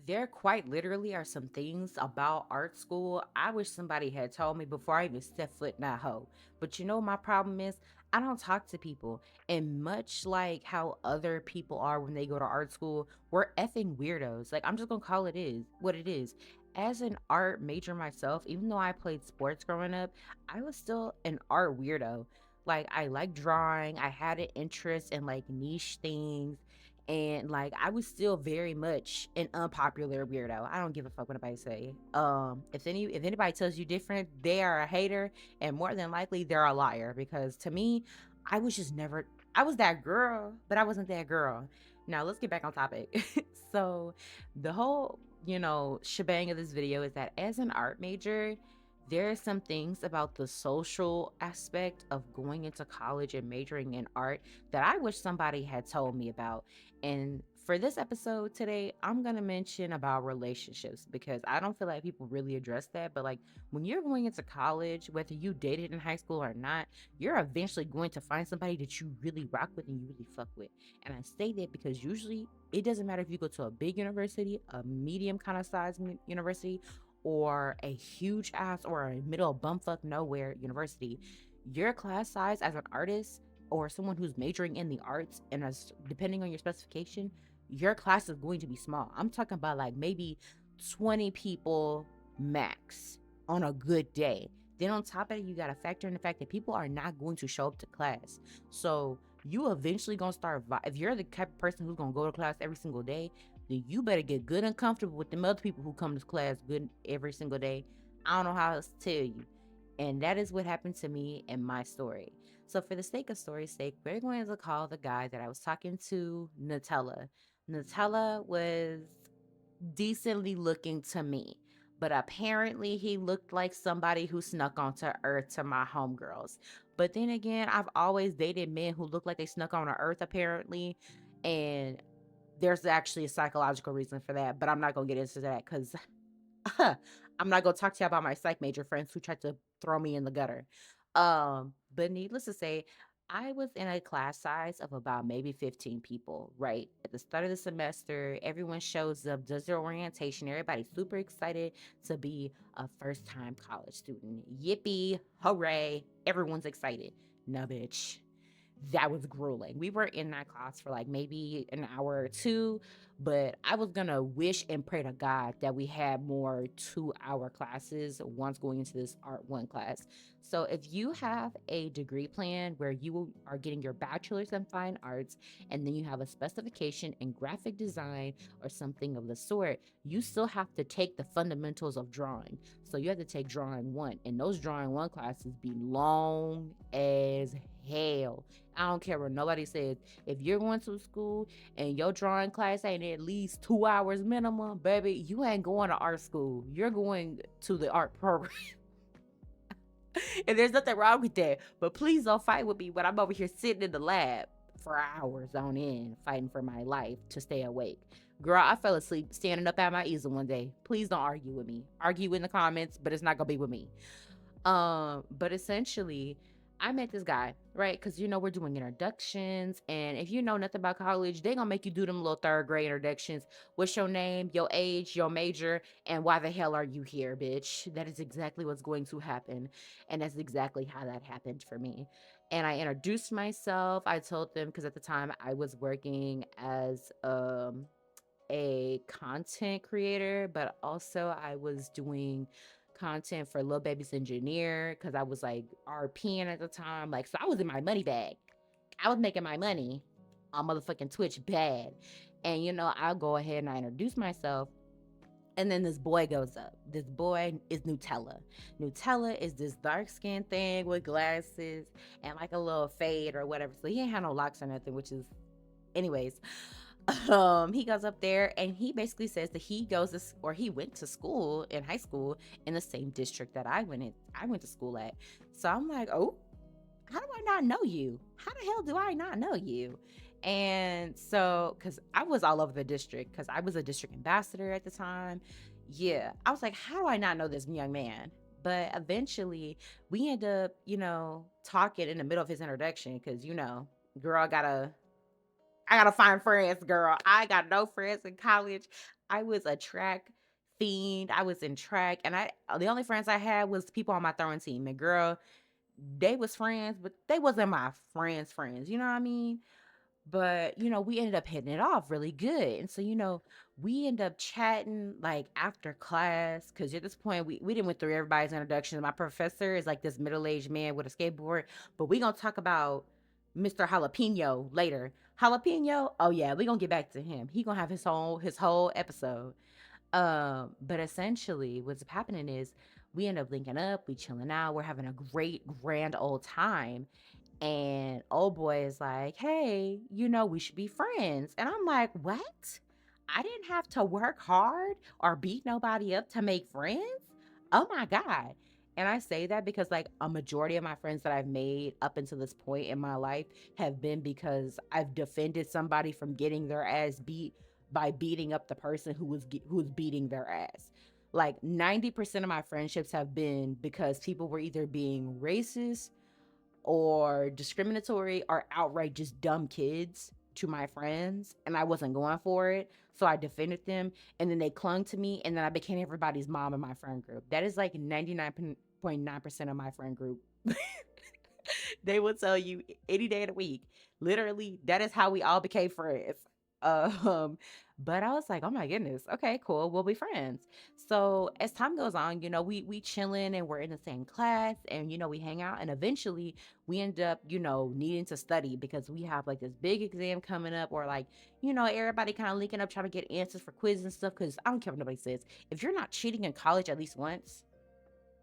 There quite literally are some things about art school I wish somebody had told me before I even stepped foot in that hoe. But you know, my problem is I don't talk to people. And much like how other people are when they go to art school, we're effing weirdos. Like, I'm just gonna call it is what it is. As an art major myself, even though I played sports growing up, I was still an art weirdo. Like, I like drawing, I had an interest in like niche things, and like I was still very much an unpopular weirdo. I don't give a fuck what anybody say. If anybody tells you different, they are a hater, and more than likely they're a liar. Because to me, I was just never. I was that girl, but I wasn't that girl. Now let's get back on topic. So, the whole shebang of this video is that as an art major, there are some things about the social aspect of going into college and majoring in art that I wish somebody had told me about. And for this episode today, I'm going to mention about relationships because I don't feel like people really address that. But like when you're going into college, whether you dated in high school or not, you're eventually going to find somebody that you really rock with and you really fuck with. And I say that because usually it doesn't matter if you go to a big university, a medium kind of size university, or a huge ass or a middle bumfuck nowhere university. Your class size as an artist or someone who's majoring in the arts, and as depending on your specification, your class is going to be small. I'm talking about like maybe 20 people max on a good day. Then on top of it, you got to factor in the fact that people are not going to show up to class. So you eventually gonna start if you're the type of person who's gonna go to class every single day, then you better get good and comfortable with them other people who come to class good every single day. I don't know how else to tell you. And that is what happened to me in my story. So, for the sake of story's sake, we're going to call the guy that I was talking to Nutella. Nutella was decently looking to me, but apparently he looked like somebody who snuck onto Earth to my homegirls. But then again, I've always dated men who look like they snuck on Earth, apparently. And there's actually a psychological reason for that, but I'm not gonna get into that because I'm not gonna talk to you about my psych major friends who tried to throw me in the gutter. But needless to say, I was in a class size of about maybe 15 people, right? At the start of the semester, everyone shows up, does their orientation. Everybody's super excited to be a first time college student. Yippee, hooray, everyone's excited. No, bitch, that was grueling. We were in that class for like maybe an hour or two, but I was gonna wish and pray to God that we had more 2 hour classes once going into this art one class. So if you have a degree plan where you are getting your bachelor's in fine arts and then you have a specification in graphic design or something of the sort, you still have to take the fundamentals of drawing. So you have to take drawing one, and those drawing one classes be long as hell. I don't care what nobody says. If you're going to school and your drawing class ain't at least 2 hours minimum, baby, you ain't going to art school. You're going to the art program. And there's nothing wrong with that. But please don't fight with me when I'm over here sitting in the lab for hours on end, fighting for my life to stay awake. Girl, I fell asleep standing up at my easel one day. Please don't argue with me. Argue in the comments, but it's not gonna be with me. But essentially, I met this guy, right? Because we're doing introductions, and if you know nothing about college, they gonna make you do them little third grade introductions. What's your name, your age, your major, and why the hell are you here, bitch? That is exactly what's going to happen, and that's exactly how that happened for me. And I introduced myself. I told them because at the time I was working as a content creator, but also I was doing content for Lil Baby's engineer because I was like RPing at the time. Like, so I was in my money bag. I was making my money on motherfucking Twitch bad. And I'll go ahead and I introduce myself. And then this boy goes up. This boy is Nutella. Nutella is this dark skinned thing with glasses and like a little fade or whatever. So he ain't had no locks or nothing, which is, anyways. He goes up there and he basically says that he goes to, or he went to school in high school in the same district that I went to school at. So I'm like, oh, how do I not know you? How the hell do I not know you? And so, because I was all over the district, because I was a district ambassador at the time. Yeah, I was like, how do I not know this young man? But eventually, we end up, talking in the middle of his introduction, because girl gotta I gotta find friends, girl. I got no friends in college. I was a track fiend. I was in track, and I the only friends I had was people on my throwing team. And girl, they was friends, but they wasn't my friends. You know what I mean? But, we ended up hitting it off really good. And so, we end up chatting like after class because at this point we didn't went through everybody's introduction. My professor is like this middle-aged man with a skateboard, but we gonna talk about Mr. Jalapeno later. Jalapeno, oh yeah, we gonna get back to him. He gonna have his whole episode. But essentially what's happening is we end up linking up, we chilling out, we're having a great grand old time, and old boy is like, hey, we should be friends. And I'm like, what? I didn't have to work hard or beat nobody up to make friends? Oh my God. And I say that because, like, a majority of my friends that I've made up until this point in my life have been because I've defended somebody from getting their ass beat by beating up the person who was beating their ass. Like 90% of my friendships have been because people were either being racist or discriminatory or outright just dumb kids to my friends, and I wasn't going for it. So I defended them, and then they clung to me, and then I became everybody's mom in my friend group. That is like 99.9% of my friend group. They will tell you any day of the week. Literally, that is how we all became friends. Um, but I was like, oh my goodness, okay, cool, we'll be friends. So as time goes on, we chilling and we're in the same class, and we hang out, and eventually we end up, needing to study because we have like this big exam coming up, or like, everybody kind of linking up trying to get answers for quiz and stuff. Because I don't care what nobody says. If you're not cheating in college at least once,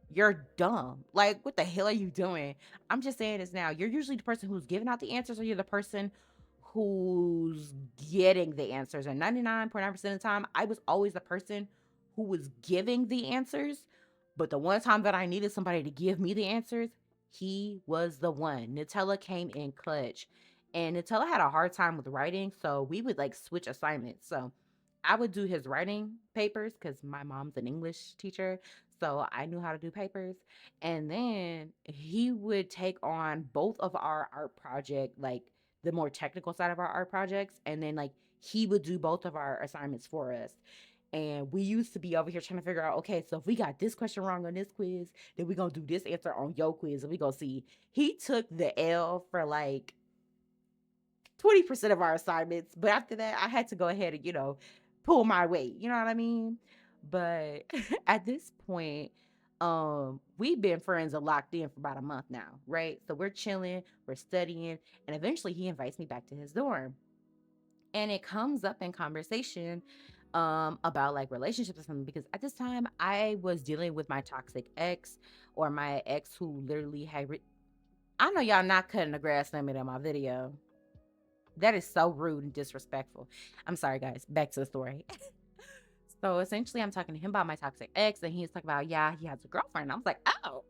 you're dumb. Like, what the hell are you doing? I'm just saying this now. You're usually the person who's giving out the answers, or you're the person who's getting the answers. And 99.9% of the time, I was always the person who was giving the answers. But the one time that I needed somebody to give me the answers, he was the one. Nutella came in clutch. And Nutella had a hard time with writing, so we would like switch assignments. So I would do his writing papers because my mom's an English teacher. So I knew how to do papers. And then he would take on both of our art project, like the more technical side of our art projects. And then like he would do both of our assignments for us. And we used to be over here trying to figure out, okay, so if we got this question wrong on this quiz, then we're gonna do this answer on your quiz, and we gonna see. He took the L for like 20% of our assignments. But after that, I had to go ahead and, pull my weight. You know what I mean? But at this point, we've been friends and locked in for about a month now, right? So we're chilling, we're studying, and eventually he invites me back to his dorm. And it comes up in conversation about like relationships or something, because at this time I was dealing with my toxic ex, or my ex who literally I know y'all not cutting the grass limit in my video. That is so rude and disrespectful. I'm sorry, guys. Back to the story. So essentially, I'm talking to him about my toxic ex, and he's talking about, yeah, he has a girlfriend. I was like, oh.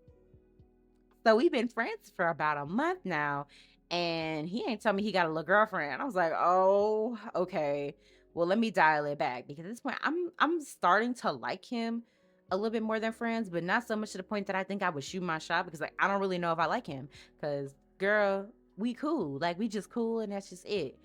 So we've been friends for about a month now, and he ain't tell me he got a little girlfriend. I was like, oh, okay. Well, let me dial it back, because at this point, I'm starting to like him a little bit more than friends, but not so much to the point that I think I would shoot my shot, because like I don't really know if I like him. Because girl, we cool, like we just cool, and that's just it.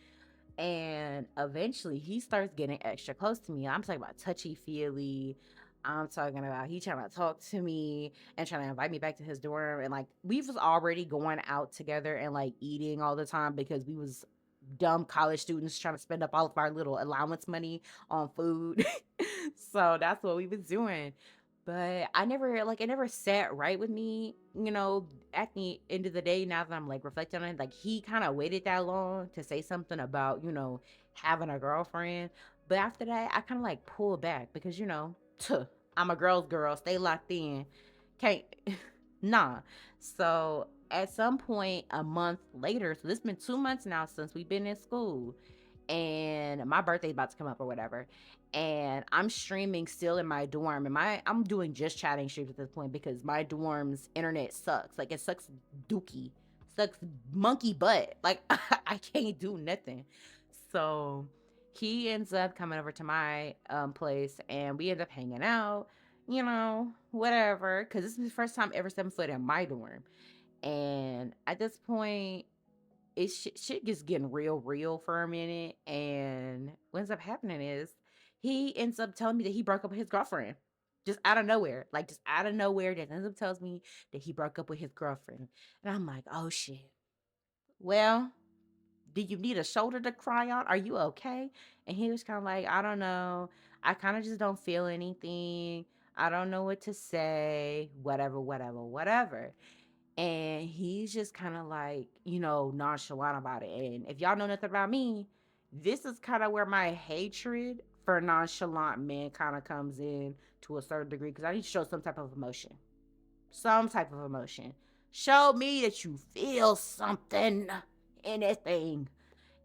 And eventually he starts getting extra close to me. I'm talking about touchy feely. I'm talking about he trying to talk to me and trying to invite me back to his dorm. And like we was already going out together and like eating all the time because we was dumb college students trying to spend up all of our little allowance money on food. So that's what we was doing. But I never, like, it never sat right with me, at the end of the day. Now that I'm like reflecting on it, like he kind of waited that long to say something about, having a girlfriend. But after that, I kind of like pulled back because, I'm a girl's girl, stay locked in. Can't, nah. So at some point, a month later, so this has been 2 months now since we've been in school, and my birthday's about to come up or whatever. And I'm streaming still in my dorm, and I'm doing just chatting streams at this point because my dorm's internet sucks. Like it sucks dookie. Sucks monkey butt. Like I can't do nothing. So he ends up coming over to my place, and we end up hanging out, whatever. Cause this is the first time ever stepping foot in my dorm. And at this point, shit gets getting real for a minute, and what ends up happening is he ends up telling me that he broke up with his girlfriend. Just out of nowhere. Like just out of nowhere, that ends up tells me that he broke up with his girlfriend. And I'm like, oh shit. Well, do you need a shoulder to cry on? Are you okay? And he was kind of like, I don't know. I kind of just don't feel anything. I don't know what to say. Whatever. And he's just kind of like, nonchalant about it. And if y'all know nothing about me, this is kind of where my hatred for nonchalant men kind of comes in to a certain degree, because I need to show some type of emotion. Some type of emotion. Show me that you feel something, anything.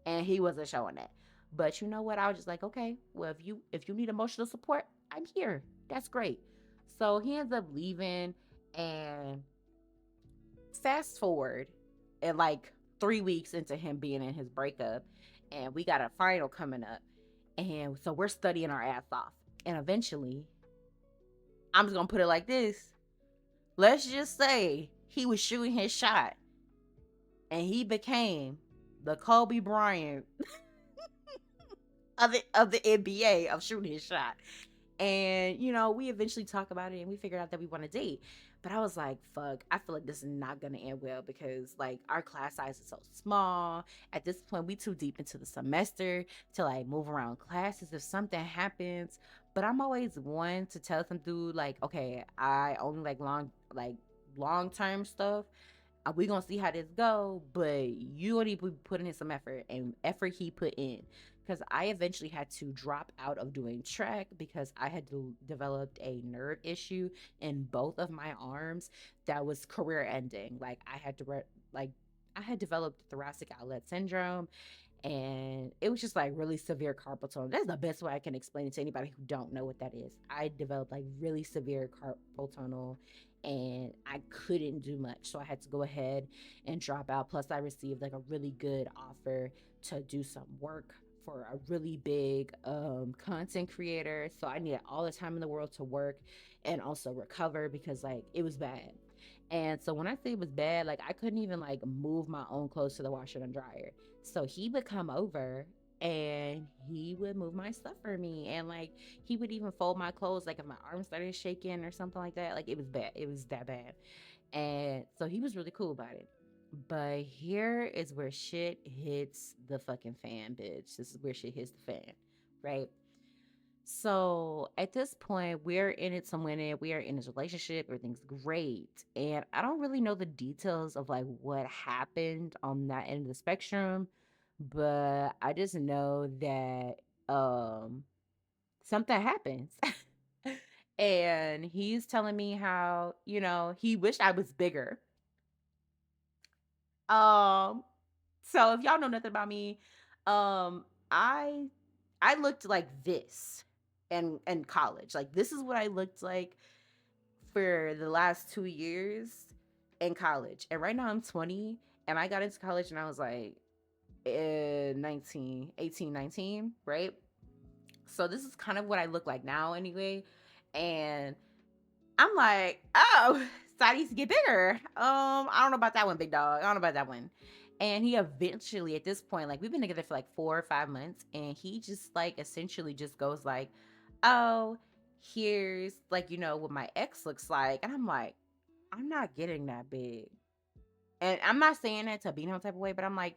And he wasn't showing that. But you know what? I was just like, okay, well, if you need emotional support, I'm here. That's great. So he ends up leaving, and fast forward and like 3 weeks into him being in his breakup, and we got a final coming up, and so we're studying our ass off, and eventually, I'm just gonna put it like this, let's just say he was shooting his shot, and he became the Kobe Bryant of the NBA of shooting his shot. And we eventually talk about it, and we figured out that we want to date. But I was like, fuck, I feel like this is not gonna end well, because like our class size is so small. At this point, we too deep into the semester to like move around classes if something happens. But I'm always one to tell some dude like, okay, I only long term stuff. We gonna see how this go, but you need to be putting in some effort, and effort he put in, because I eventually had to drop out of doing track because I had developed a nerve issue in both of my arms that was career ending. Like I had developed thoracic outlet syndrome, and it was just like really severe carpal tunnel. That's the best way I can explain it to anybody who don't know what that is. I developed like really severe carpal tunnel, and I couldn't do much, so I had to go ahead and drop out. Plus I received like a really good offer to do some work for a really big content creator, so I needed all the time in the world to work and also recover, because like it was bad. And so when I say it was bad, like I couldn't even like move my own clothes to the washer and dryer. So he would come over, and he would move my stuff for me, and like he would even fold my clothes like if my arm started shaking or something like that. Like it was bad. It was that bad. And so he was really cool about it. But here is where shit hits the fucking fan, bitch. This is where shit hits the fan, right? So at this point, we're in it to win it. We are in this relationship. Everything's great. And I don't really know the details of like what happened on that end of the spectrum, but I just know that something happens. And he's telling me how, he wished I was bigger. Um, so if y'all know nothing about me, um, I I looked like this in college. Like this is what I looked like for the last 2 years in college. And right now I'm 20, and I got into college and I was like 19, right? So this is kind of what I look like now anyway. And I'm like, oh, so I need to get bigger. I don't know about that one, big dog. I don't know about that one. And he eventually, at this point, like we've been together for like 4 or 5 months, and he just like essentially just goes like, oh, here's like what my ex looks like, and I'm like, I'm not getting that big, and I'm not saying that to be no type of way, but I'm like,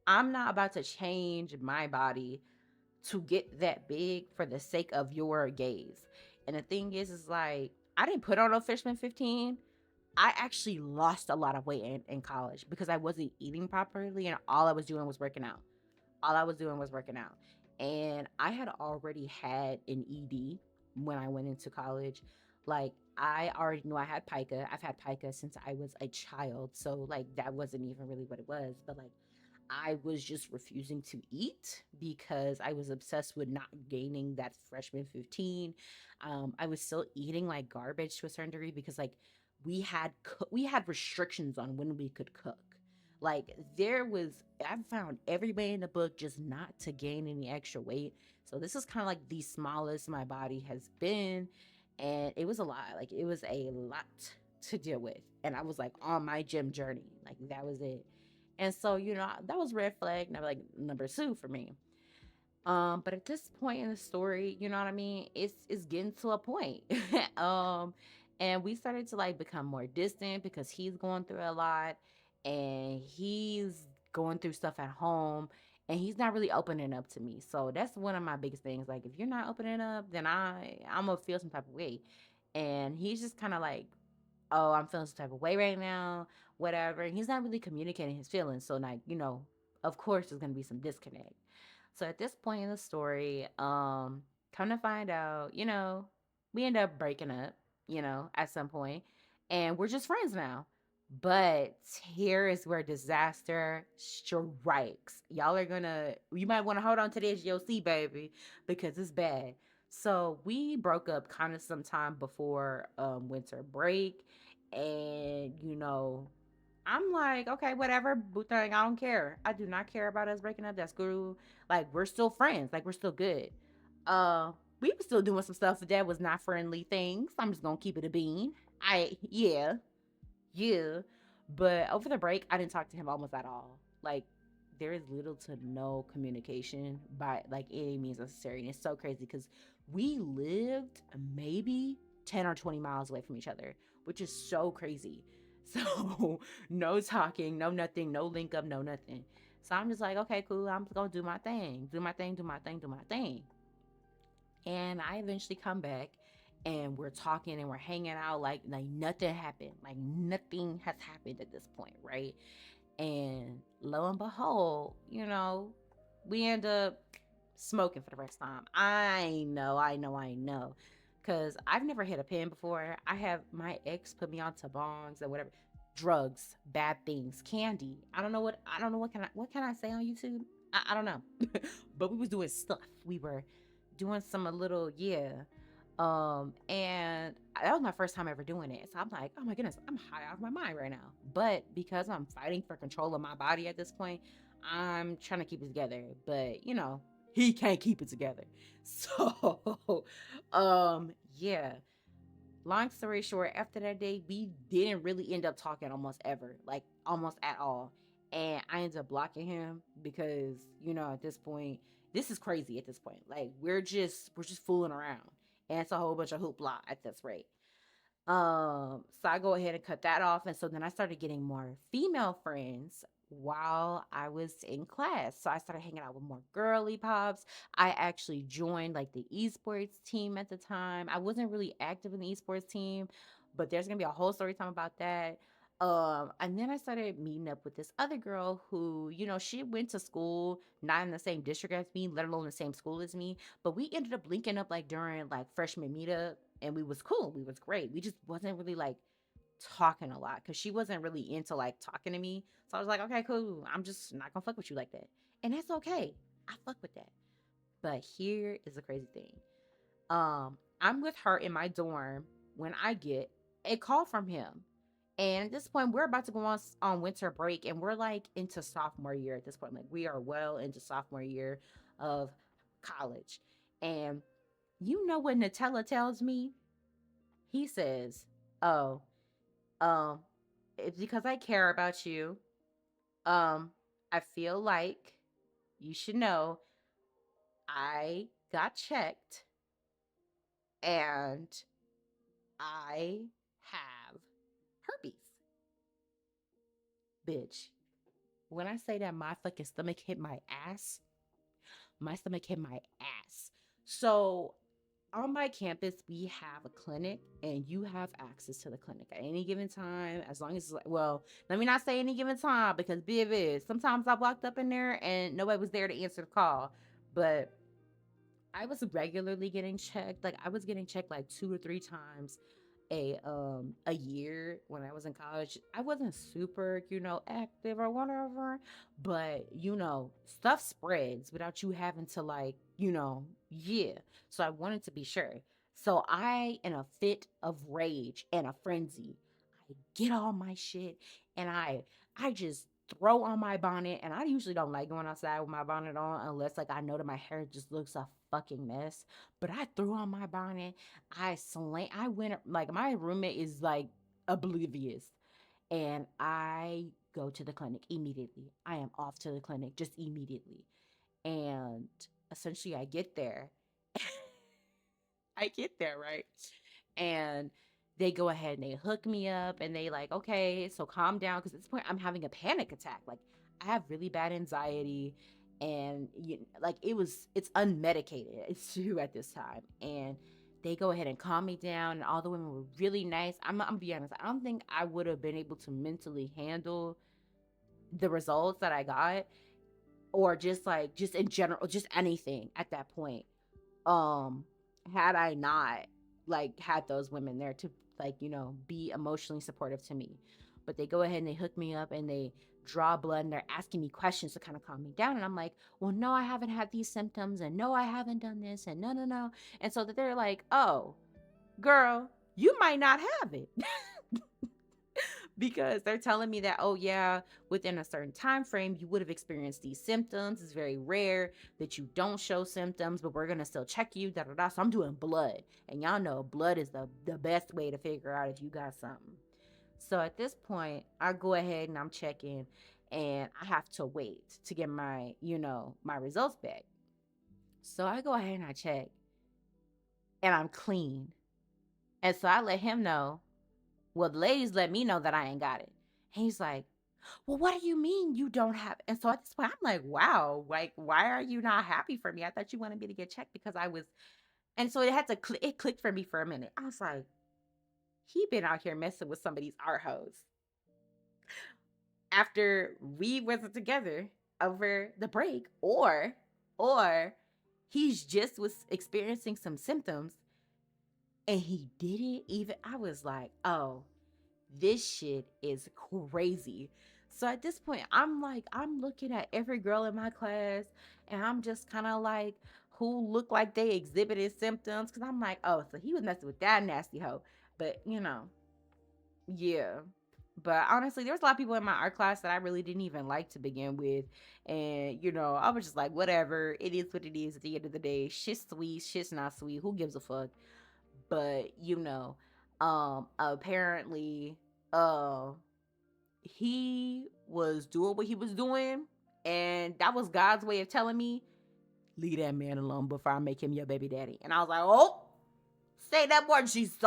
I'm not about to change my body to get that big for the sake of your gaze. And the thing is like, I didn't put on no Fishman 15. I actually lost a lot of weight in college because I wasn't eating properly, and all I was doing was working out. All I was doing was working out. And I had already had an ED when I went into college. Like, I already knew I had pica. I've had pica since I was a child. So, like, that wasn't even really what it was. But, like, I was just refusing to eat because I was obsessed with not gaining that freshman 15. I was still eating like garbage to a certain degree because like we had restrictions on when we could cook. Like I found every way in the book just not to gain any extra weight. So this is kind of like the smallest my body has been, and it was a lot. Like it was a lot to deal with, and I was like on my gym journey. Like that was it. And so, that was red flag number like number two for me. But at this point in the story, you know what I mean? It's getting to a point. um, and we started to like become more distant because he's going through a lot and he's going through stuff at home and he's not really opening up to me. So that's one of my biggest things. Like if you're not opening up, then I'm gonna feel some type of way. And he's just kind of like, oh, I'm feeling some type of way right now, whatever. And he's not really communicating his feelings. So like, of course there's gonna be some disconnect. So at this point in the story, come to find out, we end up breaking up, at some point, and we're just friends now. But here is where disaster strikes. You might want to hold on to this, you'll see, baby, because it's bad. So we broke up kind of sometime before winter break, and I'm like, okay, whatever, boo thing. I don't care. I do not care about us breaking up. That's cool. Like, we're still friends. Like, we're still good. Uh, we were still doing some stuff that was not friendly things. I'm just gonna keep it a bean. Yeah, yeah. But over the break, I didn't talk to him almost at all. Like, there is little to no communication by like any means necessary, and it's so crazy because we lived maybe 10 or 20 miles away from each other, which is so crazy. So no talking, no nothing, no link up, no nothing. So I'm just like, okay, cool. I'm just gonna do my thing, do my thing, do my thing, do my thing. And I eventually come back and we're talking and we're hanging out like nothing happened. Like nothing has happened at this point, right? And lo and behold, we end up smoking for the first time. I know. Cause I've never hit a pen before. My ex put me onto bongs and whatever. Drugs, bad things, candy. I don't know what can I say on YouTube? I don't know. But we was doing stuff. We were doing some a little, yeah. And that was my first time ever doing it. So I'm like, oh my goodness, I'm high off my mind right now. But because I'm fighting for control of my body at this point, I'm trying to keep it together. But he can't keep it together. So yeah. Long story short, after that day, we didn't really end up talking almost ever, like almost at all. And I ended up blocking him because, at this point, this is crazy at this point. Like we're just fooling around. And it's a whole bunch of hoopla at this rate. So I go ahead and cut that off. And so then I started getting more female friends while I was in class. So I started hanging out with more girly pops. I actually joined like the esports team at the time. I wasn't really active in the esports team, but there's gonna be a whole story time about that. And then I started meeting up with this other girl who, she went to school not in the same district as me, let alone the same school as me. But we ended up linking up like during like freshman meetup, and we was cool. We was great. We just wasn't really like talking a lot because she wasn't really into like talking to me. So I was like, okay, cool. I'm just not gonna fuck with you like that, and that's okay. I fuck with that. But here is the crazy thing. I'm with her in my dorm when I get a call from him. And at this point, we're about to go on winter break, and we're like into sophomore year at this point. Like we are well into sophomore year of college. And you know what Nutella tells me? He says, "Oh, um, it's because I care about you. Um, I feel like you should know I got checked and I have herpes, bitch." When I say that my fucking stomach hit my stomach hit my ass. So on my campus, we have a clinic and you have access to the clinic at any given time, as long as it's like, well, let me not say any given time because BF sometimes I walked up in there and nobody was there to answer the call. But I was regularly getting checked. Like I was getting checked like 2 or 3 times a year when I was in college. I wasn't super, active or whatever, but stuff spreads without you having to like, yeah. So I wanted to be sure. So I, in a fit of rage and a frenzy, I get all my shit and I just throw on my bonnet. And I usually don't like going outside with my bonnet on unless like I know that my hair just looks a fucking mess. But I threw on my bonnet. I went like my roommate is like oblivious, and I go to the clinic immediately. I am off to the clinic just immediately. And essentially, I get there. I get there, right? And they go ahead and they hook me up and they like, okay, so calm down. Cause at this point, I'm having a panic attack. Like, I have really bad anxiety and like it's unmedicated. It's true at this time. And they go ahead and calm me down. And all the women were really nice. I'm gonna be honest, I don't think I would have been able to mentally handle the results that I got or just in general, just anything at that point. um had I not like had those women there to like be emotionally supportive to me. But they go ahead and they hook me up and they draw blood and they're asking me questions to kind of calm me down, and I'm like, well, no, I haven't had these symptoms, and no, I haven't done this, and no, no, no. And so that they're like, oh, girl, you might not have it. Because they're telling me that, oh yeah, within a certain time frame you would have experienced these symptoms. It's very rare that you don't show symptoms, but we're gonna still check you, da da da. So I'm doing blood, and y'all know blood is the best way to figure out if you got something. So at this point, I go ahead and I'm checking, and I have to wait to get my my results back. So I go ahead and I check, and I'm clean. And so I let him know, well, the ladies let me know that I ain't got it. And he's like, well, what do you mean you don't have it? And so at this point, I'm like, wow, like, why are you not happy for me? I thought you wanted me to get checked because I was. And so it had to it clicked for me for a minute. I was like, he been out here messing with somebody's art hose after we wasn't together over the break, or he's just was experiencing some symptoms and he didn't even. I was like, oh, this shit is crazy. So at this point, I'm like, I'm looking at every girl in my class, and I'm just kind of like, who look like they exhibited symptoms. Cause I'm like, oh, so he was messing with that nasty hoe. But yeah. But honestly, there was a lot of people in my art class that I really didn't even like to begin with. And, I was just like, whatever. It is what it is at the end of the day. Shit's sweet, shit's not sweet. Who gives a fuck? But, apparently, uh, he was doing what he was doing, and that was God's way of telling me, leave that man alone before I make him your baby daddy. And I was like, oh, say no more, Jesus.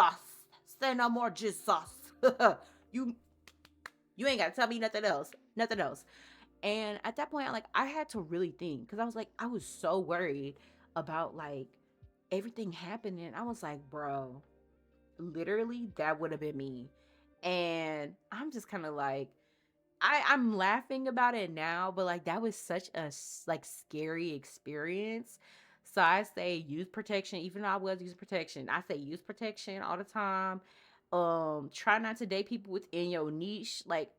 Say no more, Jesus. you you ain't gotta tell me nothing else. Nothing else. And at that point, I had to really think, because I was like, I was so worried about like everything happening. I was like, bro, literally that would have been me. And I'm just kind of like, I'm laughing about it now, but like that was such a like scary experience. So I say use protection, even though I was using protection. I say use protection all the time. Try not to date people within your niche. Like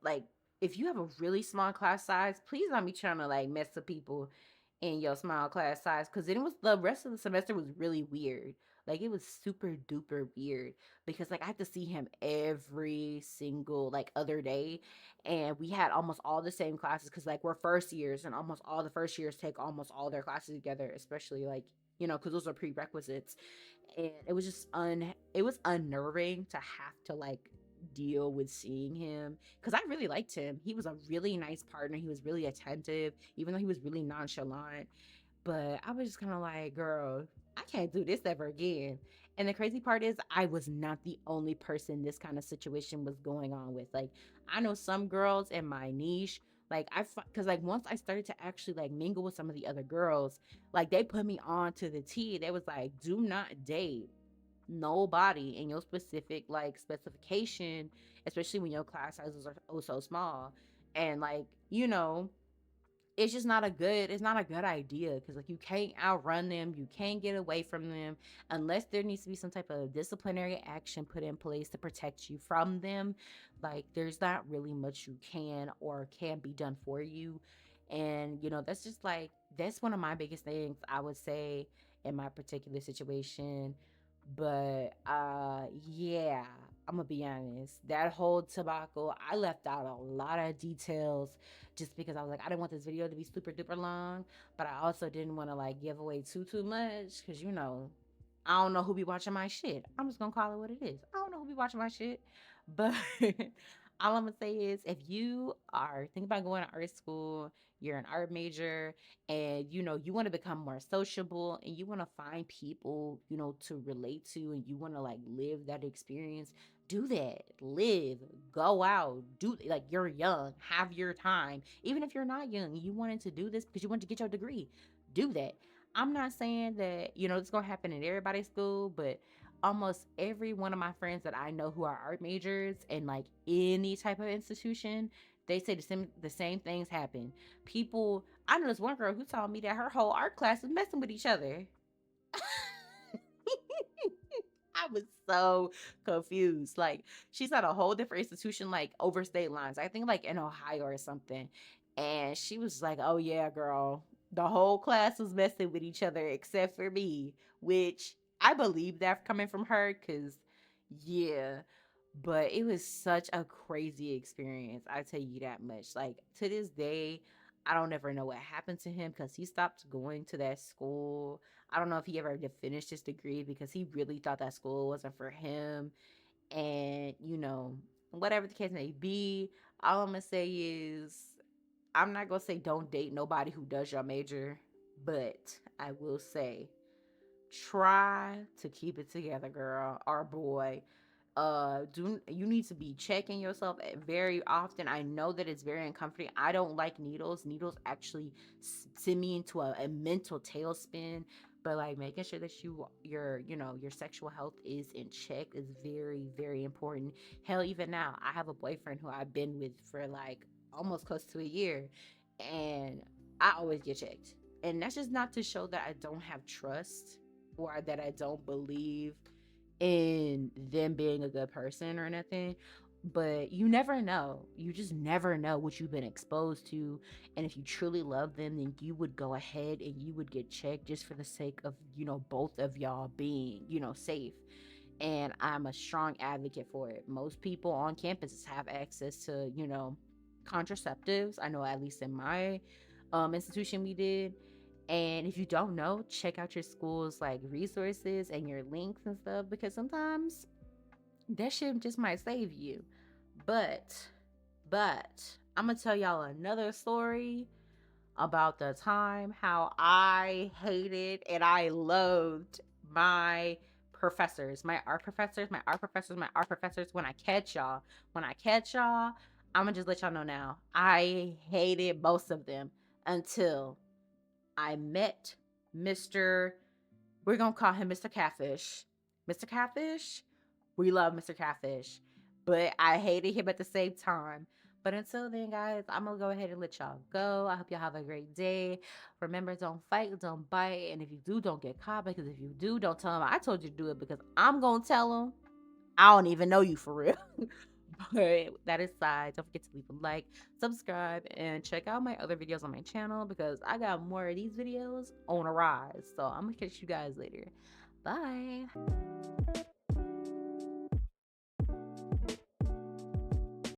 if you have a really small class size, please don't be trying to like mess with people in your small class size, because then it was the rest of the semester was really weird. Like it was super duper weird because like I had to see him every single like other day, and we had almost all the same classes because like we're first years, and almost all the first years take almost all their classes together, especially like because those are prerequisites. And it was unnerving to have to like deal with seeing him, because I really liked him. He was a really nice partner. He was really attentive, even though he was really nonchalant. But I was just kind of like, girl, I can't do this ever again. And the crazy part is, I was not the only person this kind of situation was going on with. Like, I know some girls in my niche, like, because, like, once I started to actually, like, mingle with some of the other girls, like, they put me on to the T. They was like, do not date nobody in your specific, like, specification, especially when your class sizes are oh so small. And, like, it's not a good idea, because like you can't outrun them, you can't get away from them, unless there needs to be some type of disciplinary action put in place to protect you from them. Like there's not really much you can or can be done for you. And that's just like, that's one of my biggest things, I would say, in my particular situation. But yeah, I'm gonna be honest, that whole tobacco, I left out a lot of details just because I was like, I didn't want this video to be super duper long, but I also didn't want to like give away too much, because I don't know who be watching my shit. I'm just gonna call it what it is. I don't know who be watching my shit, but All I'm gonna say is if you are thinking about going to art school, you're an art major, and you want to become more sociable and you want to find people, to relate to, and you want to like live that experience, do that. Live, go out, do like you're young, have your time. Even if you're not young, you wanted to do this because you want to get your degree, do that. I'm not saying that, it's gonna happen in everybody's school, but almost every one of my friends that I know who are art majors and like any type of institution, they say the same things happen. People, I know this one girl who told me that her whole art class was messing with each other. I was so confused. Like she's at a whole different institution, like over state lines. I think like in Ohio or something. And she was like, "Oh yeah, girl, the whole class was messing with each other except for me," which I believe that coming from her, cause yeah. But it was such a crazy experience. I tell you that much. Like to this day, I don't ever know what happened to him because he stopped going to that school. I don't know if he ever did finish his degree because he really thought that school wasn't for him. And, whatever the case may be, all I'm going to say is I'm not going to say don't date nobody who does your major, but I will say try to keep it together, girl or boy. Do you need to be checking yourself very often. I know that it's very uncomfortable. I don't like needles actually send me into a mental tailspin, but like making sure that your sexual health is in check is very, very important. Hell, even now I have a boyfriend who I've been with for like almost close to a year, and I always get checked. And that's just not to show that I don't have trust or that I don't believe in them being a good person or nothing. But you never know. You just never know what you've been exposed to. And if you truly love them, then you would go ahead and you would get checked just for the sake of, both of y'all being, safe. And I'm a strong advocate for it. Most people on campuses have access to, contraceptives. I know at least in my institution we did. And if you don't know, check out your school's like resources and your links and stuff because sometimes that shit just might save you. But, but I'm gonna tell y'all another story about the time how I hated and I loathed my professors, my art professors, my art professors, my art professors. When I catch y'all, I'm gonna just let y'all know now. I hated most of them until I met Mr. We're gonna call him Mr. Catfish. Mr. Catfish, we love Mr. Catfish, but I hated him at the same time. But until then, guys, I'm gonna go ahead and let y'all go. I hope y'all have a great day. Remember, don't fight, don't bite, and if you do, don't get caught. Because if you do, don't tell them I told you to do it. Because I'm gonna tell them I don't even know you for real. But that aside, don't forget to leave a like, subscribe, and check out my other videos on my channel because I got more of these videos on a rise. So I'm gonna catch you guys later. Bye.